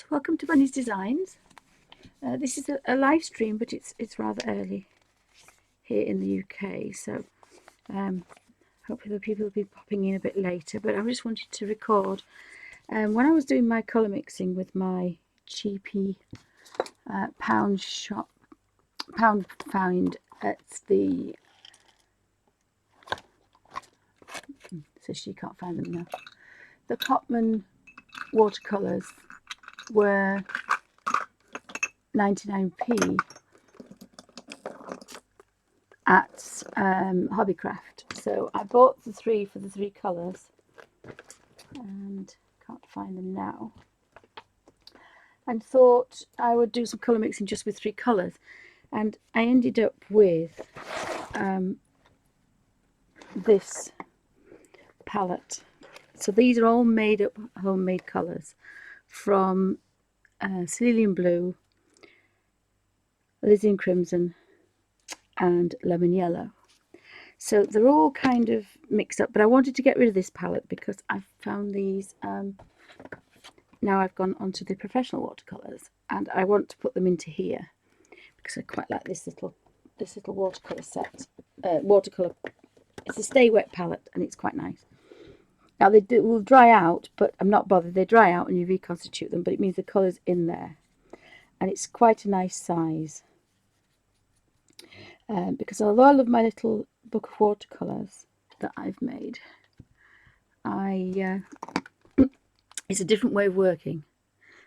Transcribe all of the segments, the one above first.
So welcome to Bunny's Designs. This is a live stream, but it's rather early here in the UK, so hopefully the people will be popping in a bit later. But I just wanted to record when I was doing my colour mixing with my cheapy pound found at the so she can't find them now. The Cotman watercolours were 99p at Hobbycraft, so I bought the three for the three colours and can't find them now, and thought I would do some colour mixing just with three colours, and I ended up with this palette. So these are all made up homemade colours from cerulean blue, alizarin crimson and lemon yellow. So they're all kind of mixed up, but I wanted to get rid of this palette because I've found these now I've gone onto the professional watercolours, and I want to put them into here because I quite like this little watercolour set. Watercolour, it's a stay wet palette and it's quite nice. Now they will dry out, but I'm not bothered. They dry out and you reconstitute them, but it means the colour's in there, and it's quite a nice size. Because although I love my little book of watercolours that I've made, it's a different way of working.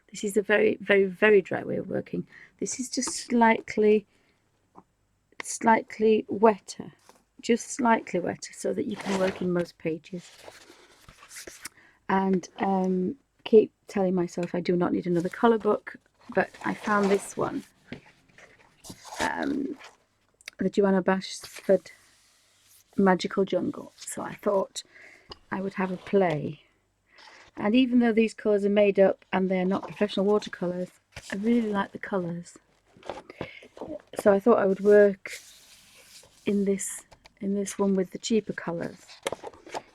This is a very, very, very dry way of working. This is just slightly wetter, just slightly wetter, so that you can work in most pages. And keep telling myself I do not need another colour book, but I found this one, the Johanna Basford Magical Jungle. So I thought I would have a play. And even though these colours are made up and they're not professional watercolours, I really like the colours. So I thought I would work in this one with the cheaper colours,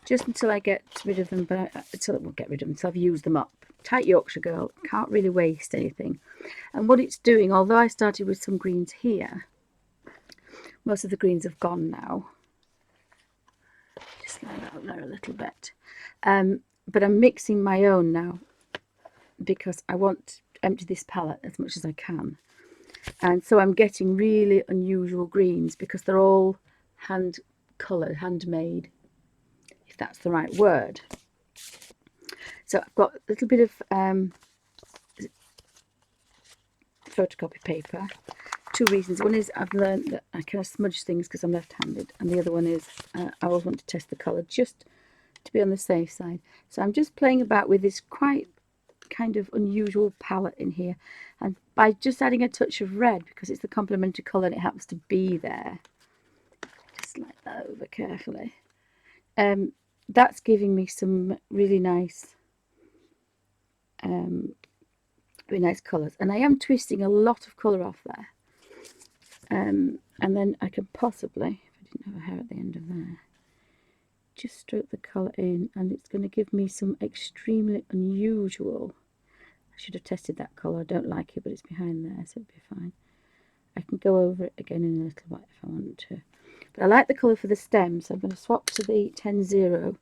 just until I get rid of them. But until it won't get rid of them, until I've used them up. Tight Yorkshire girl, can't really waste anything. And what it's doing, although I started with some greens here, most of the greens have gone now. Just lay that up there a little bit. But I'm mixing my own now because I want to empty this palette as much as I can. And so I'm getting really unusual greens because they're all hand coloured, handmade, if that's the right word. So I've got a little bit of photocopy paper. Two reasons. One is I've learned that I kind of smudge things because I'm left-handed, and the other one is I always want to test the colour just to be on the safe side. So I'm just playing about with this quite kind of unusual palette in here, and by just adding a touch of red because it's the complementary colour and it happens to be there, just slide that over carefully, that's giving me some really nice colours, and I am twisting a lot of colour off there, and then I can possibly, if I didn't have a hair at the end of there, just stroke the colour in, and it's going to give me some extremely unusual. I should have tested that colour. I don't like it, but it's behind there, so it'll be fine. I can go over it again in a little bit if I want to. But I like the colour for the stem, so I'm going to swap to the 10-0.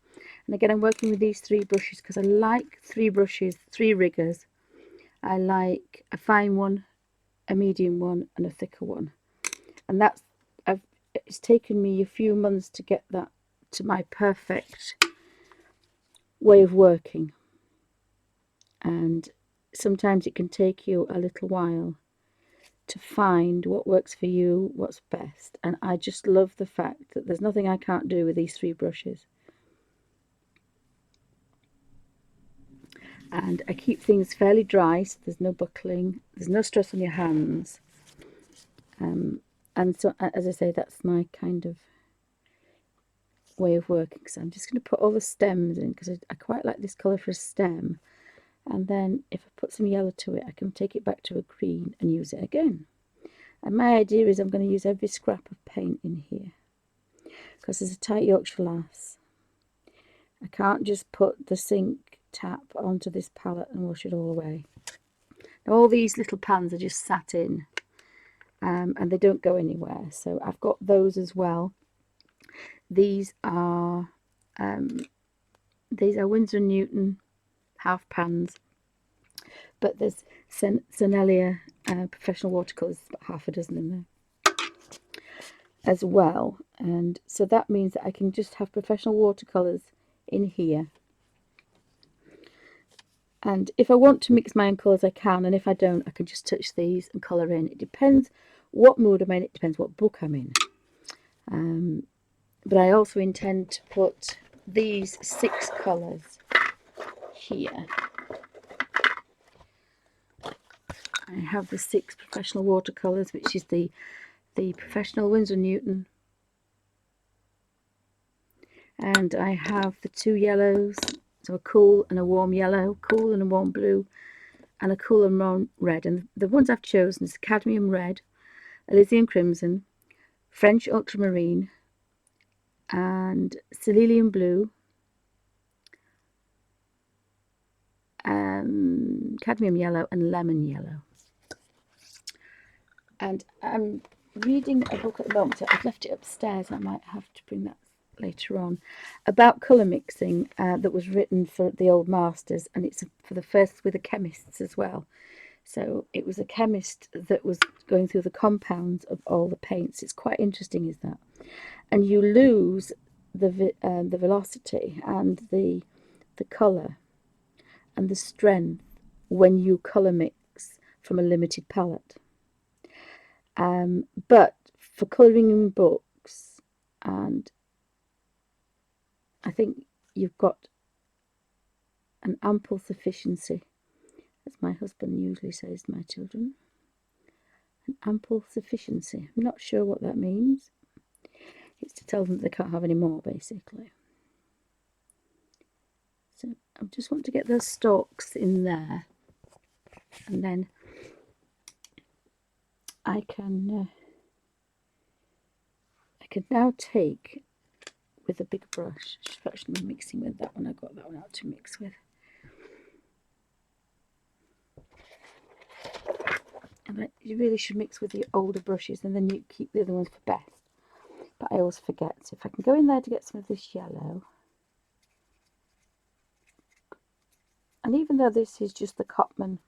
And again, I'm working with these three brushes because I like three brushes, three riggers. I like a fine one, a medium one, and a thicker one. And it's taken me a few months to get that to my perfect way of working, and sometimes it can take you a little while to find what works for you, what's best. And I just love the fact that there's nothing I can't do with these three brushes, and I keep things fairly dry so there's no buckling, there's no stress on your hands, and so, as I say, that's my kind of way of working. So I'm just going to put all the stems in because I quite like this colour for a stem, and then if I put some yellow to it I can take it back to a green and use it again. And my idea is I'm going to use every scrap of paint in here because there's a tight Yorkshire lass. I can't just put the sink tap onto this palette and wash it all away. All these little pans are just sat in, and they don't go anywhere. So I've got those as well. These are Winsor & Newton half pans, but there's Sonelia professional watercolours, about half a dozen in there as well. And so that means that I can just have professional watercolours in here. And if I want to mix my own colours, I can, and if I don't, I can just touch these and colour in. It depends what mood I'm in, it depends what book I'm in. But I also intend to put these 6 colours here. I have the 6 professional watercolours, which is the professional Winsor & Newton. And I have the 2 yellows, so a cool and a warm yellow, cool and a warm blue, and a cool and warm red. And the ones I've chosen is cadmium red, Elysian crimson, French ultramarine, and cerulean blue, cadmium yellow, and lemon yellow. And I'm reading a book at the moment, so I've left it upstairs. I might have to bring that later on, about colour mixing, that was written for the old masters, and it's for the first with the chemists as well. So it was a chemist that was going through the compounds of all the paints. It's quite interesting, is that? And you lose the velocity and the colour and the strength when you colour mix from a limited palette. But for colouring in books, and I think you've got an ample sufficiency, as my husband usually says to my children, an ample sufficiency. I'm not sure what that means. It's to tell them they can't have any more, basically. So I just want to get those stalks in there, and then I can now take with a big brush. I should actually be mixing with that one. I got that one out to mix with. And you really should mix with the older brushes, and then you keep the other ones for best. But I always forget. So if I can go in there to get some of this yellow. And even though this is just the Cotman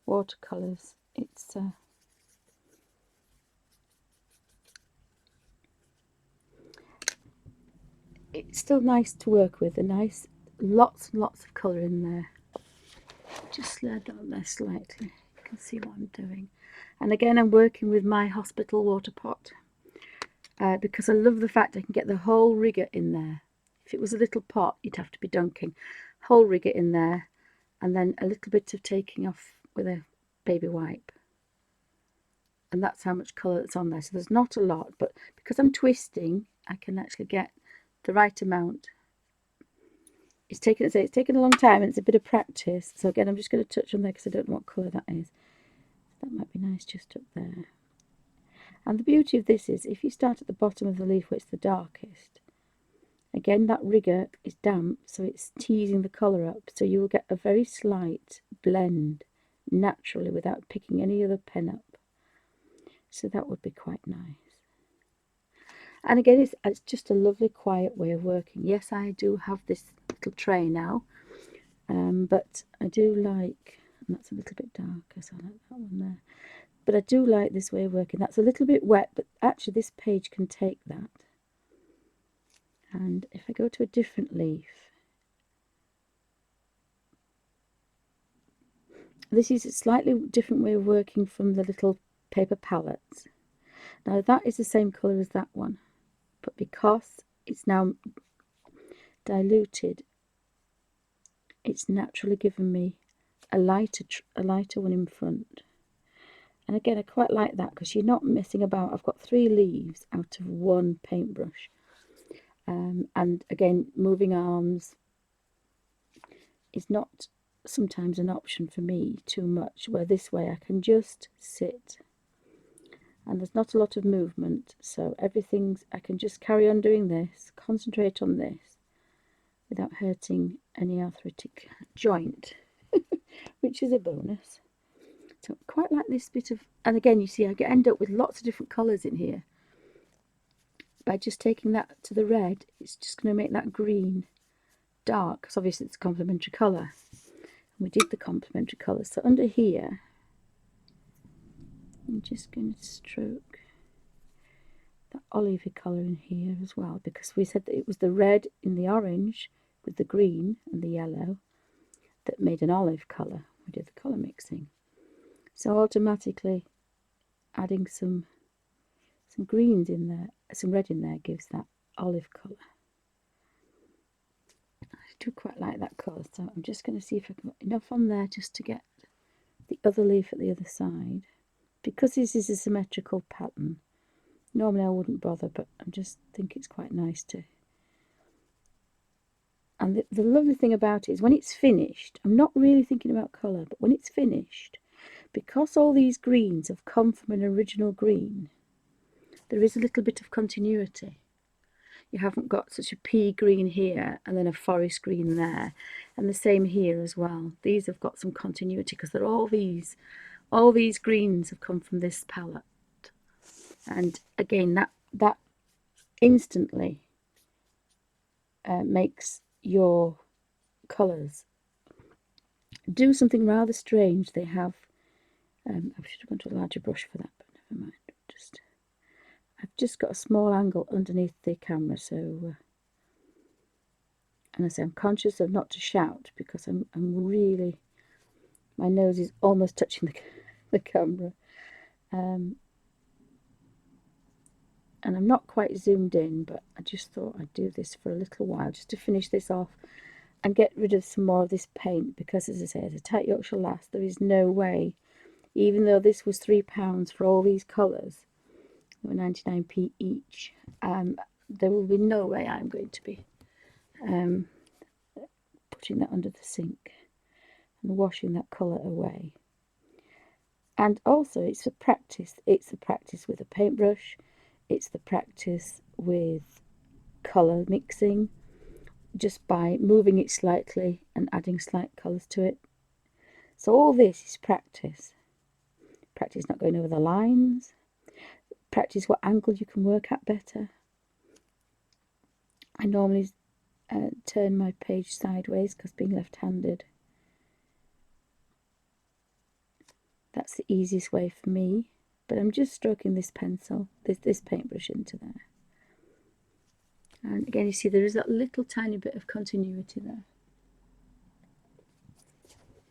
watercolours, it's still nice to work with. Lots and lots of colour in there. Just slide that on there slightly. You can see what I'm doing. And again, I'm working with my hospital water pot, because I love the fact I can get the whole rigger in there. If it was a little pot, you'd have to be dunking. Whole rigger in there, and then a little bit of taking off with a baby wipe. And that's how much colour that's on there. So there's not a lot, but because I'm twisting, I can actually get the right amount. It's taken a long time, and it's a bit of practice. So again, I'm just going to touch on there because I don't know what colour that is. That might be nice just up there. And the beauty of this is, if you start at the bottom of the leaf where it's the darkest, again, that rigger is damp, so it's teasing the colour up. So you will get a very slight blend naturally without picking any other pen up. So that would be quite nice. And again, it's just a lovely quiet way of working. Yes, I do have this little tray now, but I do like, and that's a little bit darker, so I like that one there. But I do like this way of working. That's a little bit wet, but actually this page can take that. And if I go to a different leaf, this is a slightly different way of working from the little paper palettes. Now that is the same colour as that one, but because it's now diluted, it's naturally given me a lighter one in front. And again, I quite like that because you're not messing about. I've got 3 leaves out of 1 paintbrush. And again, moving arms is not sometimes an option for me too much, where this way I can just sit and there's not a lot of movement, so I can just carry on doing this, concentrate on this without hurting any arthritic joint, which is a bonus. So I quite like this bit of, and again you see I end up with lots of different colours in here. By just taking that to the red, it's just going to make that green dark, because obviously it's a complementary colour. And we did the complementary colours. So under here, I'm just going to stroke that olivey colour in here as well, because we said that it was the red in the orange with the green and the yellow that made an olive colour. We did the colour mixing. So automatically adding some greens in there, some red in there, gives that olive colour. I do quite like that colour, so I'm just going to see if I can put enough on there just to get the other leaf at the other side. Because this is a symmetrical pattern, normally I wouldn't bother, but I just think it's quite nice to. And the lovely thing about it is when it's finished, I'm not really thinking about colour, but when it's finished, because all these greens have come from an original green, there is a little bit of continuity. You haven't got such a pea green here and then a forest green there, and the same here as well. These have got some continuity because they're all these greens have come from this palette. And again, that instantly makes your colours do something rather strange. They have I should have gone to a larger brush for that, but never mind. I've just got a small angle underneath the camera, so and I say I'm conscious of not to shout because I'm really, my nose is almost touching the camera, and I'm not quite zoomed in, but I just thought I'd do this for a little while just to finish this off and get rid of some more of this paint, because as I say, as a tight Yorkshire lass, there is no way, even though this was £3 for all these colours, they were 99p each, there will be no way I'm going to be putting that under the sink and washing that colour away. And also it's the practice with a paintbrush, it's the practice with colour mixing, just by moving it slightly and adding slight colours to it. So all this is practice. Practice not going over the lines, practice what angle you can work at better. I normally turn my page sideways because being left-handed, that's the easiest way for me. But I'm just stroking this pencil, this paintbrush into there. And again, you see there is that little tiny bit of continuity there.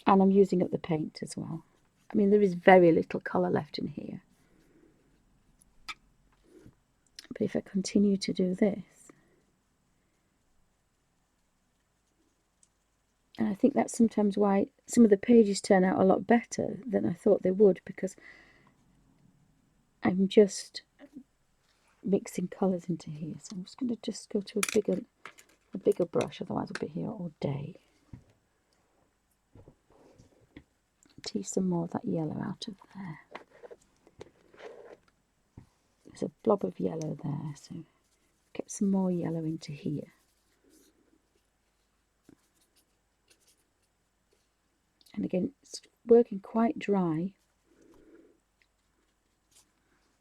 And I'm using up the paint as well. I mean, there is very little colour left in here. But if I continue to do this, and I think that's sometimes why some of the pages turn out a lot better than I thought they would, because I'm just mixing colours into here. So I'm just going to just go to a bigger brush, otherwise I'll be here all day. Tease some more of that yellow out of there. There's a blob of yellow there, so get some more yellow into here. And again, it's working quite dry.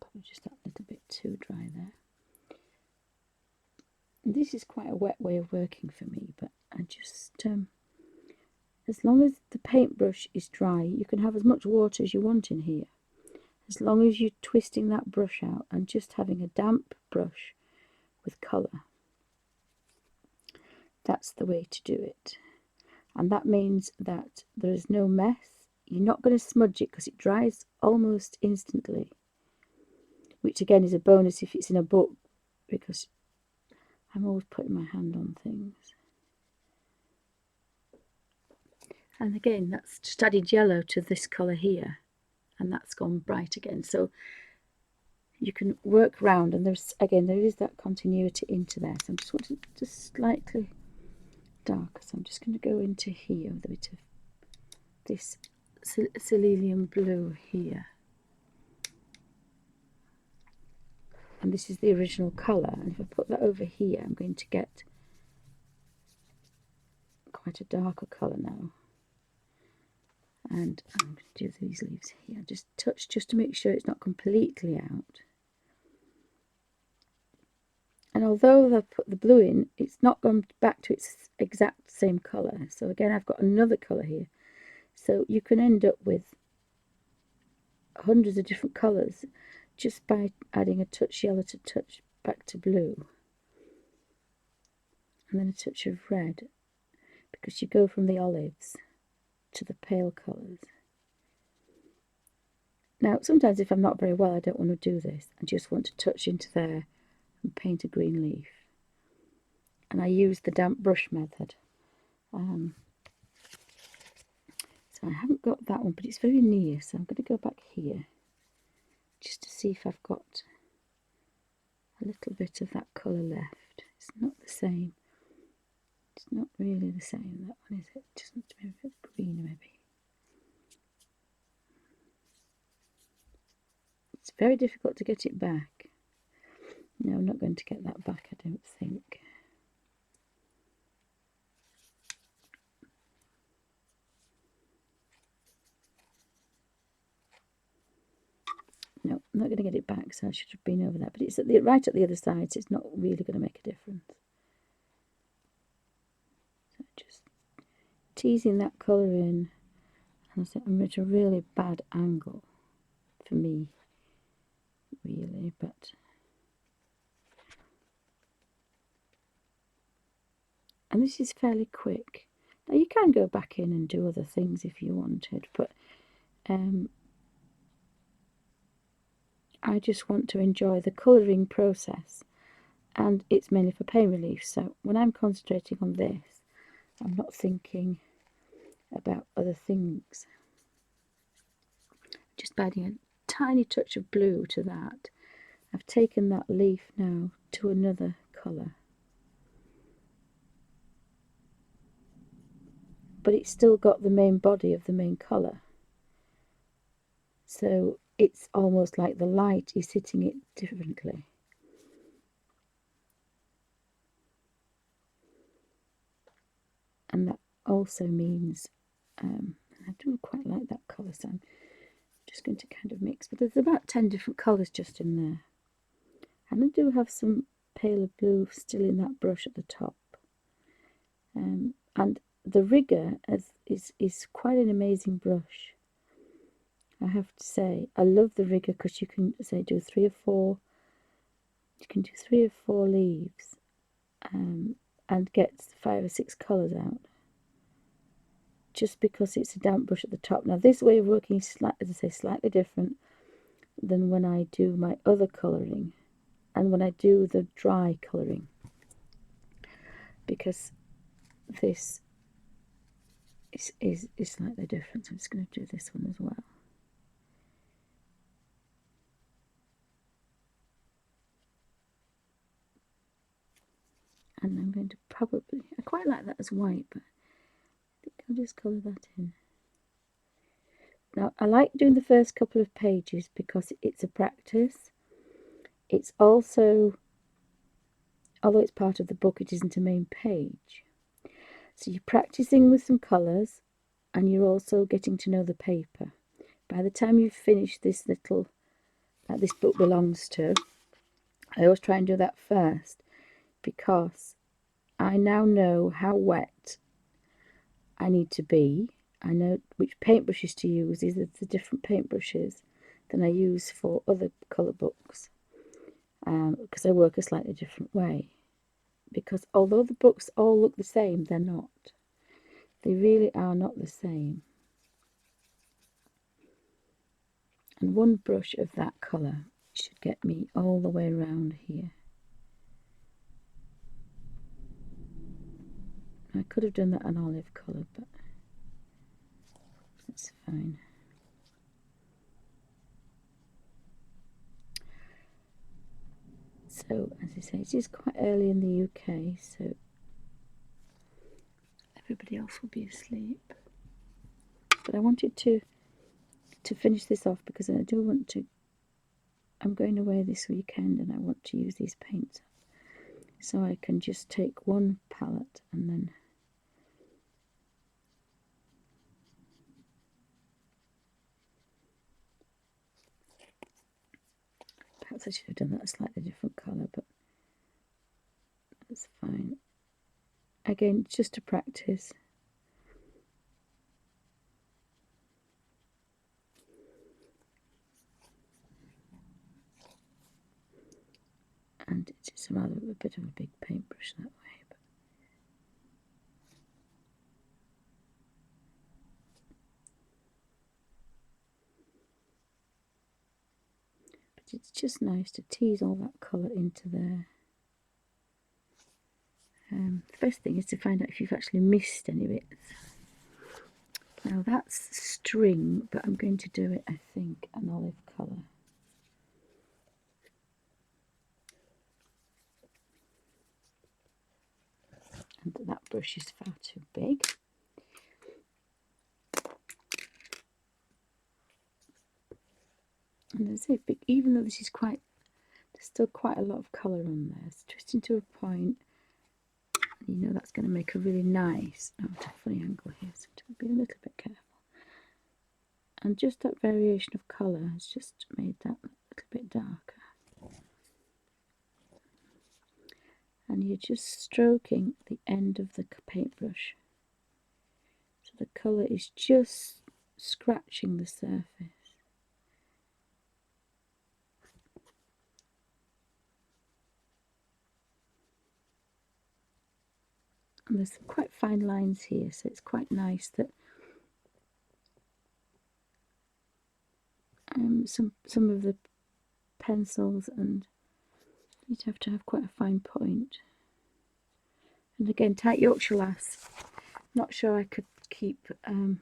Probably just that little bit too dry there. And this is quite a wet way of working for me, but I just, as long as the paintbrush is dry, you can have as much water as you want in here. As long as you're twisting that brush out and just having a damp brush with colour. That's the way to do it. And that means that there is no mess. You're not going to smudge it because it dries almost instantly. Which again is a bonus if it's in a book, because I'm always putting my hand on things. And again, that's just added yellow to this colour here. And that's gone bright again. So you can work round, and there's again, there is that continuity into there. So I just want it just slightly darker. So I'm just going to go into here with a bit of this cerulean blue here. And this is the original colour. And if I put that over here, I'm going to get quite a darker colour now. And I'm going to do these leaves here. Just touch just to make sure it's not completely out. And although I've put the blue in, it's not gone back to its exact same colour. So again, I've got another colour here. So you can end up with hundreds of different colours just by adding a touch yellow to touch back to blue. And then a touch of red, because you go from the olives to the pale colours. Now, sometimes if I'm not very well, I don't want to do this. I just want to touch into there and paint a green leaf. And I use the damp brush method. So I haven't got that one, but it's very near, so I'm going to go back here just to see if I've got a little bit of that colour left. It's not the same. It's not really the same, that one, is it? It just needs to be a bit greener, maybe. It's very difficult to get it back. No, I'm not going to get that back, I don't think. No, I'm not going to get it back, so I should have been over that. But it's at right at the other side, so it's not really going to make a difference. So just teasing that colour in. And I'm at a really bad angle for me, really, but and this is fairly quick. Now you can go back in and do other things if you wanted, but I just want to enjoy the colouring process, and it's mainly for pain relief. So when I'm concentrating on this, I'm not thinking about other things. Just adding a tiny touch of blue to that. I've taken that leaf now to another colour, but it's still got the main body of the main colour. So it's almost like the light is hitting it differently. And that also means, I do quite like that colour, so I'm just going to kind of mix. But there's about 10 different colours just in there. And I do have some paler blue still in that brush at the top. And the rigger is quite an amazing brush, I have to say. I love the rigger because you can say do 3 or 4. You can do 3 or 4 leaves and get 5 or 6 colours out, just because it's a damp brush at the top. Now this way of working is, as I say, slightly different than when I do my other colouring and when I do the dry colouring, because this is slightly different. So I'm just going to do this one as well. And I'm going to probably, I quite like that as white, but I think I'll just colour that in. Now, I like doing the first couple of pages because it's a practice. It's also, although it's part of the book, it isn't a main page. So you're practicing with some colours and you're also getting to know the paper. By the time you've finished this little, that this book belongs to, I always try and do that first, because I now know how wet I need to be. I know which paintbrushes to use. These are the different paintbrushes than I use for other colour books, because I work a slightly different way. Because although the books all look the same, they're not. They really are not the same. And one brush of that colour should get me all the way around here. I could have done that an olive colour, but that's fine. So, as I say, it is quite early in the UK, so everybody else will be asleep. But I wanted to finish this off because I do want to, I'm going away this weekend and I want to use these paints up. So I can just take one palette and then I should have done that a slightly different colour, but that's fine. Again, just to practice. And it's rather a bit of a big paintbrush that way. But it's just nice to tease all that colour into there. The first thing is to find out if you've actually missed any bits. Now that's string, but I'm going to do it, I think, an olive colour. And that brush is far too big. And as I say, even though this is quite, there's still quite a lot of colour on there. It's twisting to a point. You know that's going to make a really nice, oh, it's a funny angle here, so to be a little bit careful. And just that variation of colour has just made that a little bit darker. And you're just stroking the end of the paintbrush. So the colour is just scratching the surface. And there's some quite fine lines here, so it's quite nice that some of the pencils, and you'd have to have quite a fine point. And again, tight Yorkshire lass. Not sure I could keep doing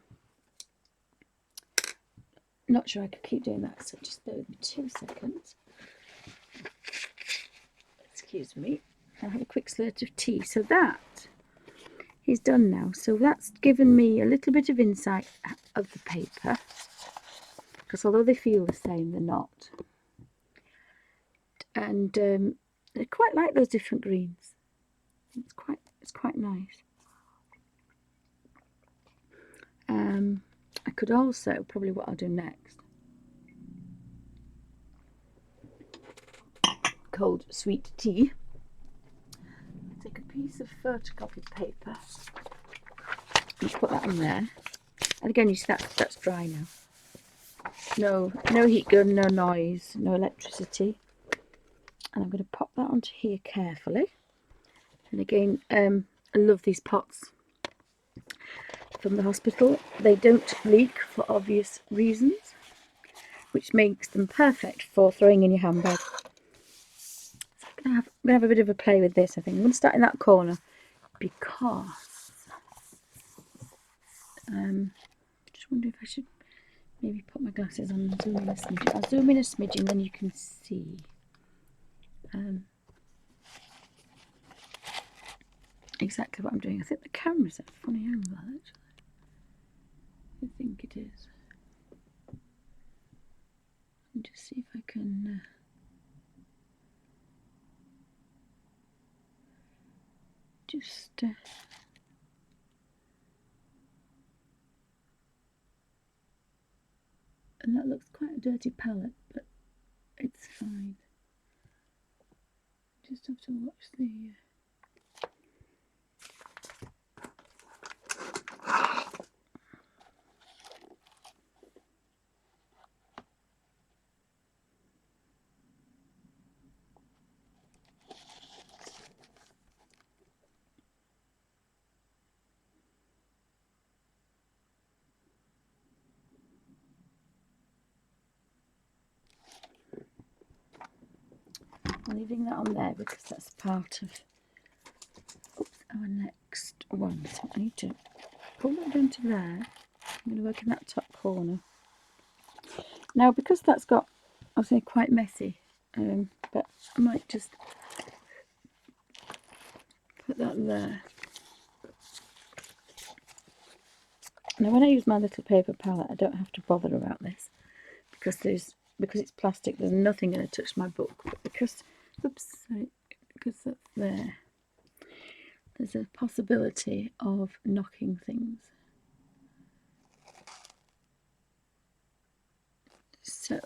that, so just bear with me 2 seconds. Excuse me. I'll have a quick slurp of tea. So that is done now. So that's given me a little bit of insight of the paper, because although they feel the same, they're not. And I quite like those different greens. It's quite nice. I could also, probably what I'll do next, cold sweet tea. Take a piece of photocopied paper and put that on there. And again, you see that's dry now. No heat gun, no noise, no electricity. And I'm going to pop that onto here carefully. And again, I love these pots from the hospital. They don't leak for obvious reasons, which makes them perfect for throwing in your handbag. So I'm going to have a bit of a play with this, I think. I'm going to start in that corner because just wonder if I should maybe put my glasses on and zoom in a smidgen. I'll zoom in a smidgen, then you can see. Exactly what I'm doing. I think the camera's at a funny angle, actually. I think it is. And just see if I can and that looks quite a dirty palette, but it's fine. Just have to watch the I'm leaving that on there because that's part of our next one. So I need to pull that down to there. I'm going to work in that top corner. Now, because that's got, I'll say, quite messy, but I might just put that there. Now, when I use my little paper palette, I don't have to bother about this because it's plastic. There's nothing going to touch my book. But because that's there, there's a possibility of knocking things. So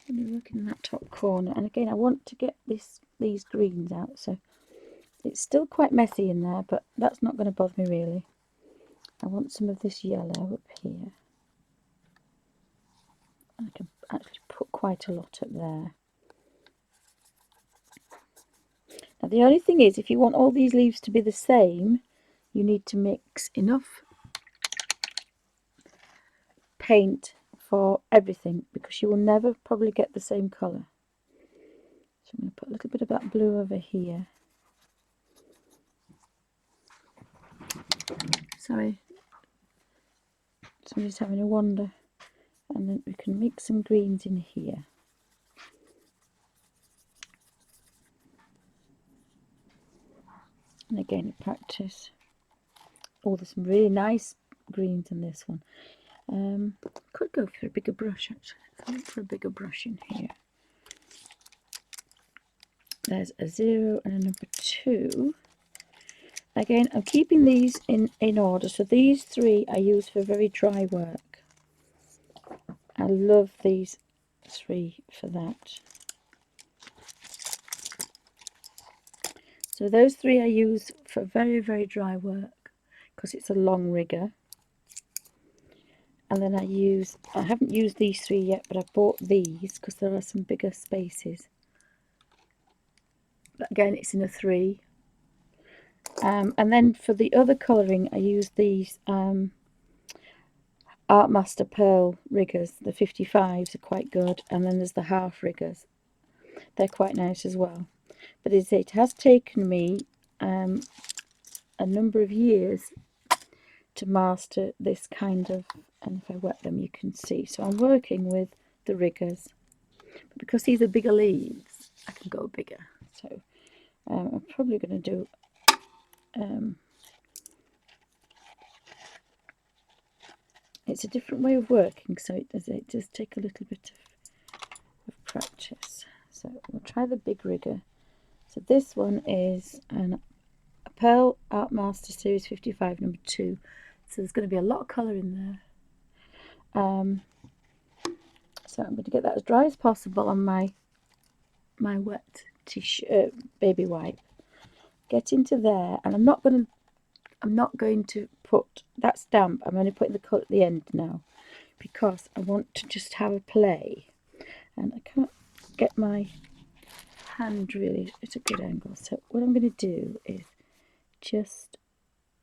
I'm going to look in that top corner, and again I want to get these greens out, so it's still quite messy in there, but that's not going to bother me really. I want some of this yellow up here. I can actually put quite a lot up there. Now the only thing is, if you want all these leaves to be the same, you need to mix enough paint for everything, because you will never probably get the same colour. So I'm going to put a little bit of that blue over here. Sorry, somebody's having a wander. And then we can mix some greens in here. And again, practice. Oh, there's some really nice greens in this one. Could go for a bigger brush actually. Let's look for a bigger brush in here. There's a 0 and a number 2. Again, I'm keeping these in order. So these 3 I use for very dry work. I love these 3 for that. So those 3 I use for very, very dry work because it's a long rigger. And then I haven't used these 3 yet, but I bought these because there are some bigger spaces. But again, it's in a 3. And then for the other colouring, I use these Art Master Pearl riggers. The 55s are quite good. And then there's the half riggers. They're quite nice as well. But it has taken me a number of years to master this kind of, and if I wet them you can see. So I'm working with the riggers. But because these are bigger leaves, I can go bigger. So I'm probably going to do it's a different way of working, so it does take a little bit of practice. So we'll try the big rigger. So this one is a Pearl Art Master Series 55 number 2. So there's going to be a lot of colour in there. So I'm going to get that as dry as possible on my wet t-shirt, baby wipe. Get into there, and I'm not going to put that stamp. I'm only putting the colour at the end now because I want to just have a play, and I can't get my hand really at a good angle. So what I'm going to do is just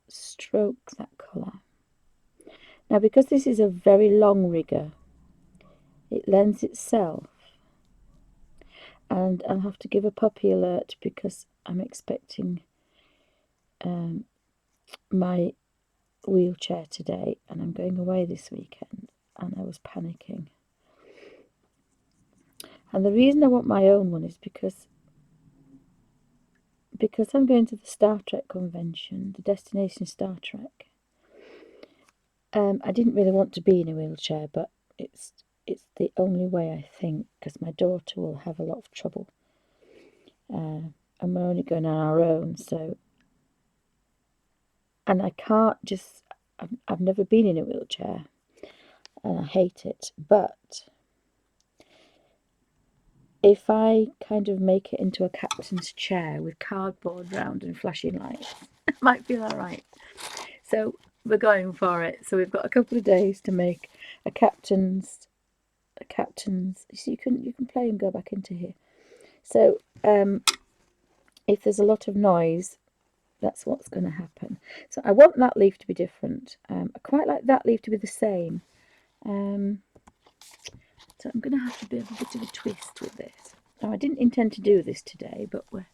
stroke that colour. Now because this is a very long rigger, it lends itself, and I'll have to give a puppy alert because I'm expecting my wheelchair today, and I'm going away this weekend, and I was panicking. And the reason I want my own one is because I'm going to the Star Trek convention, the Destination Star Trek. I didn't really want to be in a wheelchair, but it's the only way, I think, because my daughter will have a lot of trouble. And we're only going on our own, so... And I can't just... I've never been in a wheelchair, and I hate it, but if I kind of make it into a captain's chair with cardboard round and flashing lights, it might feel alright. So we're going for it. So we've got a couple of days to make a captain's. You see, you can play and go back into here. So if there's a lot of noise, that's what's going to happen. So I want that leaf to be different. I quite like that leaf to be the same. So I'm going to have to be a bit of a twist with this. Now I didn't intend to do this today, but we're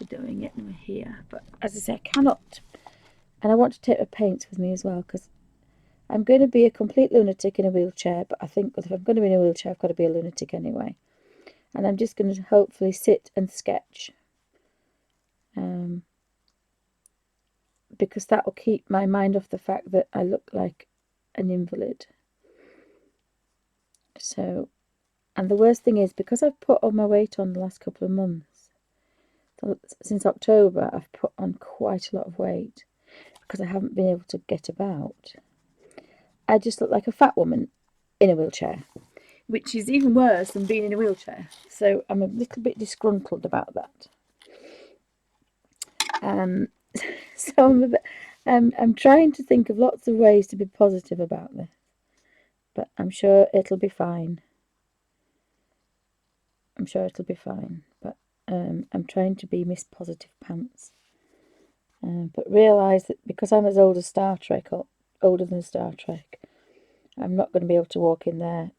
doing it and we're here. But as I say, I cannot, and I want to take my paints with me as well, because I'm going to be a complete lunatic in a wheelchair, but I think if I'm going to be in a wheelchair, I've got to be a lunatic anyway. And I'm just going to hopefully sit and sketch, because that will keep my mind off the fact that I look like an invalid. So, and the worst thing is, because I've put all my weight on the last couple of months, since October, I've put on quite a lot of weight because I haven't been able to get about. I just look like a fat woman in a wheelchair. which is even worse than being in a wheelchair. So I'm a little bit disgruntled about that. So I'm trying to think of lots of ways to be positive about this, but I'm sure it'll be fine. But I'm trying to be Miss Positive Pants. But realise that because I'm as old as Star Trek, or older than Star Trek, I'm not going to be able to walk in there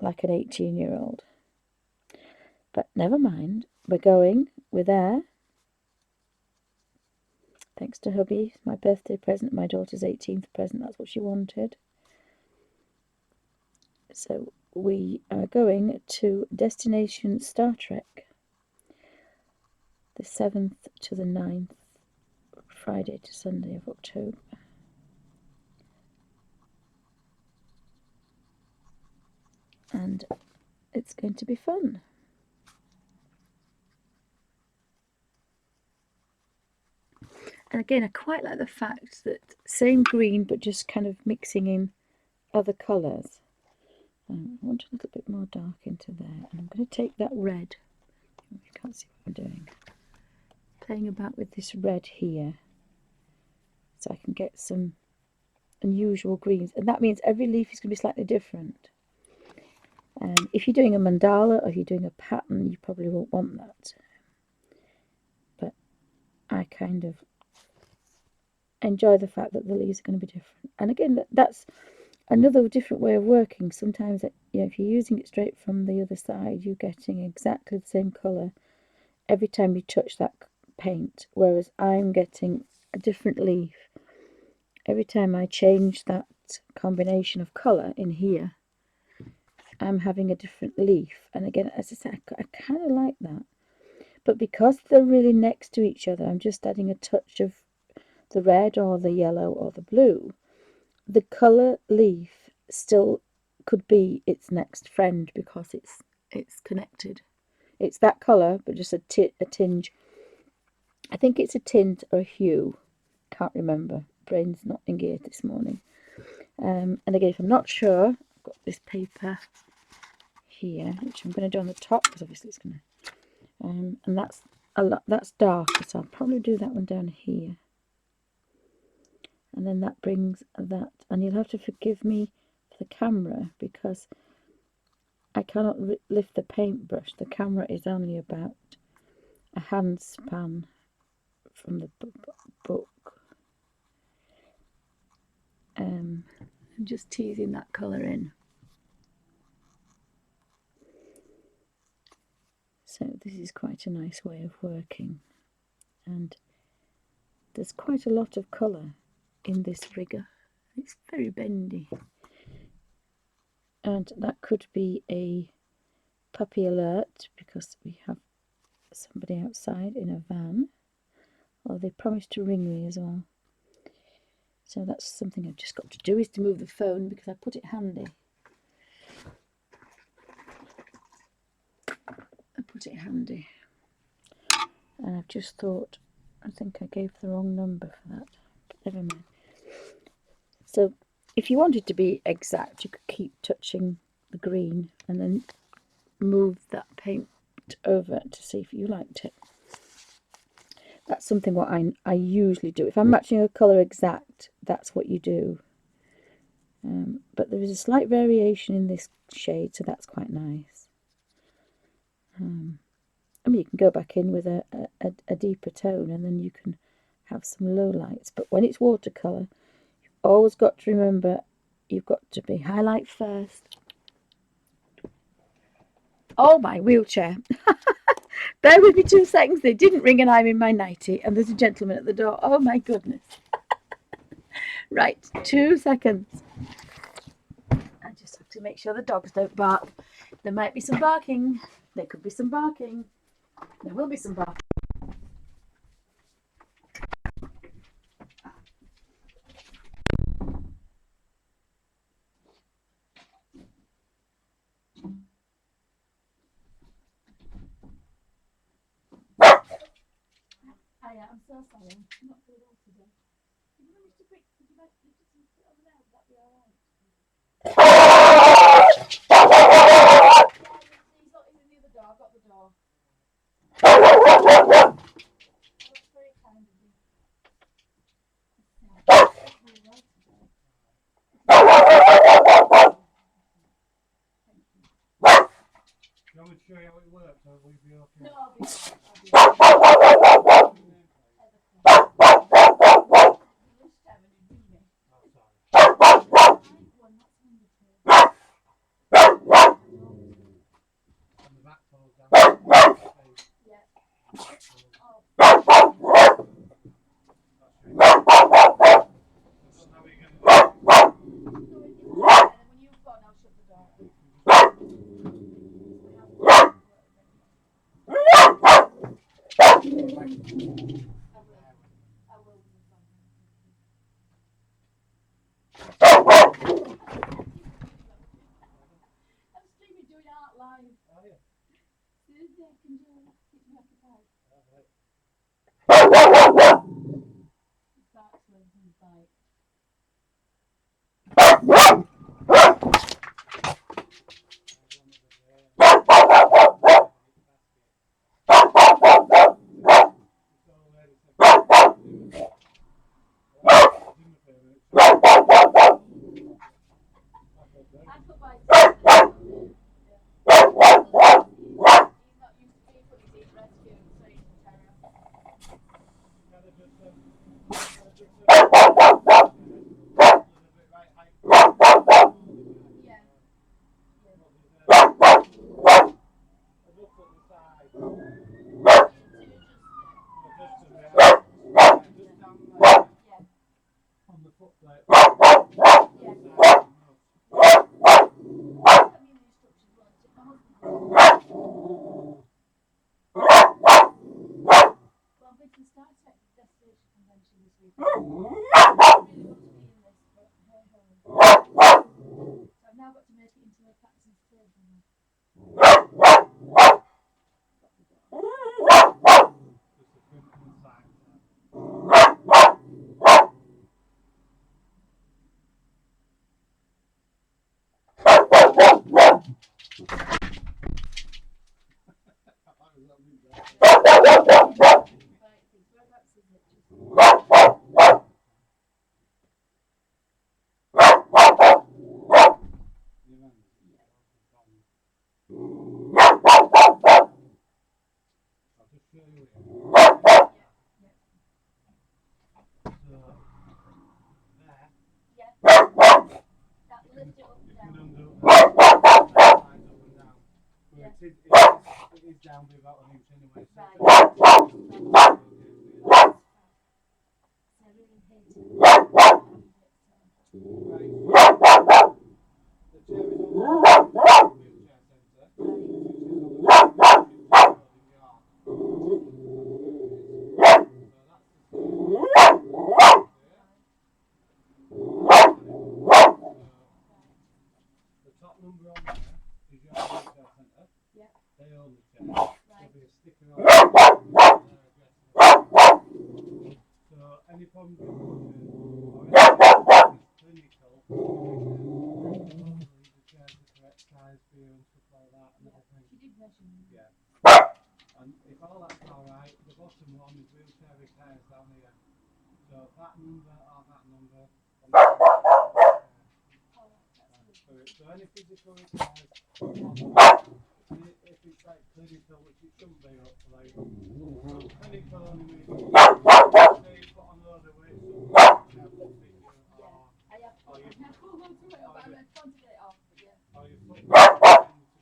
like an 18-year-old. But never mind, we're there. Thanks to hubby, my birthday present, my daughter's 18th present, that's what she wanted. So we are going to Destination Star Trek, the 7th to the 9th, Friday to Sunday of October. And it's going to be fun. And again, I quite like the fact that same green, but just kind of mixing in other colours. I want a little bit more dark into there. And I'm going to take that red. You can't see what I'm doing. Playing about with this red here. So I can get some unusual greens. And that means every leaf is going to be slightly different. If you're doing a mandala or if you're doing a pattern, you probably won't want that. But I kind of enjoy the fact that the leaves are going to be different. And again, that's another different way of working. Sometimes, if you're using it straight from the other side, you're getting exactly the same colour every time you touch that paint, whereas I'm getting a different leaf every time I change that combination of colour in here. I'm having a different leaf, and again, as I said, I kind of like that. But because they're really next to each other, I'm just adding a touch of the red or the yellow or the blue. The colour leaf still could be its next friend because it's connected. It's that colour, but just a tinge. I think it's a tint or a hue. Can't remember. Brain's not in gear this morning. And again, if I'm not sure, I've got this paper here, which I'm going to do on the top because obviously it's going to. And that's darker, so I'll probably do that one down here. And then that brings that, and you'll have to forgive me for the camera because I cannot lift the paintbrush. The camera is only about a handspan from the book. I'm just teasing that colour in. So this is quite a nice way of working, and there's quite a lot of colour in this rigger. It's very bendy, and that could be a puppy alert because we have somebody outside in a van, or they promised to ring me as well. So that's something I've just got to do, is to move the phone because I put it handy. And I've just thought, I think I gave the wrong number for that, but never mind. So if you wanted to be exact, you could keep touching the green and then move that paint over to see if you liked it. That's something what I usually do. If I'm matching a colour exact, that's what you do. But there is a slight variation in this shade, so that's quite nice. I mean, you can go back in with a deeper tone, and then you can have some low lights. But when it's watercolour, you've always got to remember, you've got to be highlight first. Oh, my wheelchair. Bear with me 2 seconds. They didn't ring and I'm in my nightie, and there's a gentleman at the door. Oh, my goodness. Right, 2 seconds. I just have to make sure the dogs don't bark. There might be some barking. There could be some barking. There will be some barking. I'm so sorry. I'm not very well today. If you manage to pick, could you like to sit over there? Would that be all right? show you how it works, or will you be okay? No, I'll be fine. And the back falls down. Yeah. When you've gone, I'll shut the door. I'm streaming doing art live. Oh, yeah. Seriously, I can do it. Keep me occupied. It starts when he's like. I put my he's not used to people, he's rescued, so he's a terror. Yeah. On the foot plate. Well, we can start at the destination convention this week. I really want to be in this, but hey ho. So I've now got to make it into a Paterson's table now. Whereabouts is it? I'll just show you it. That lift it up and down. It is down by about an inch anyway. Right. I really hate it. The chair is on the wheelchair centre. The top number on there is your wheelchair centre. Yeah. They own the chair. Right. There'll be a sticker on their address. So any problems with pushing or anything clinical, hopefully the chair's the correct size for you and stuff like that and everything. She did measure me. Yeah. And if all that's alright, the bottom one is wheelchair repairs down here. So that number or that number. So any physical repairs, if it's like clinical, which it shouldn't be hopefully. So clinical only means say you put on a load of weight, so I have to hold on to it, but I'm trying to get it off. But yeah. Or you put to go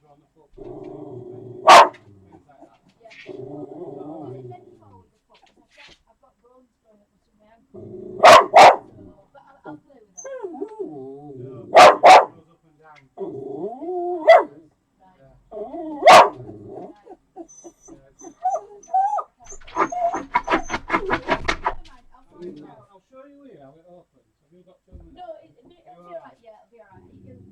on the foot, things like that. Yeah. Well, it then forward the foot, because I've got bones growing up between my ankles. So, but I'll play with that. No, it goes up and down. I'll show you here how it opens. Have you got 2 minutes? No, it'll be alright. Yeah, it'll be alright. You can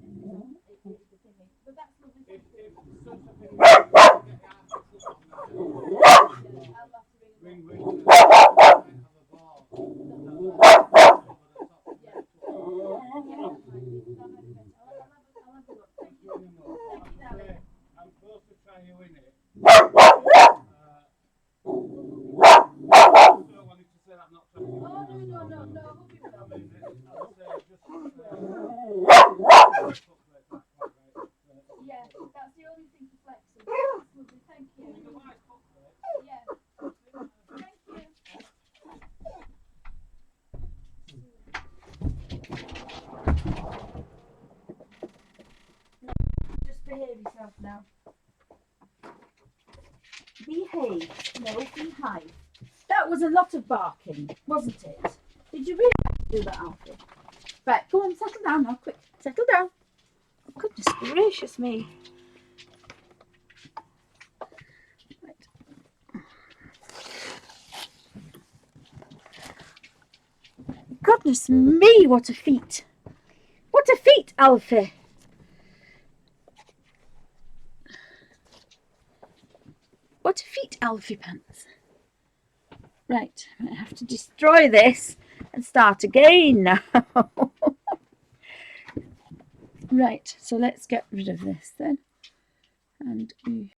behave yourself now. Behave. No, behave. That was a lot of barking, wasn't it? Did you really have to do that, Alfie? Right, go on, settle down now, quick. Settle down. Oh, goodness gracious me. Right. Goodness me, what a feat. What a feat, Alfie. What a feat, Alfie Pants. Right, I have to destroy this and start again now. Right, so let's get rid of this then. And we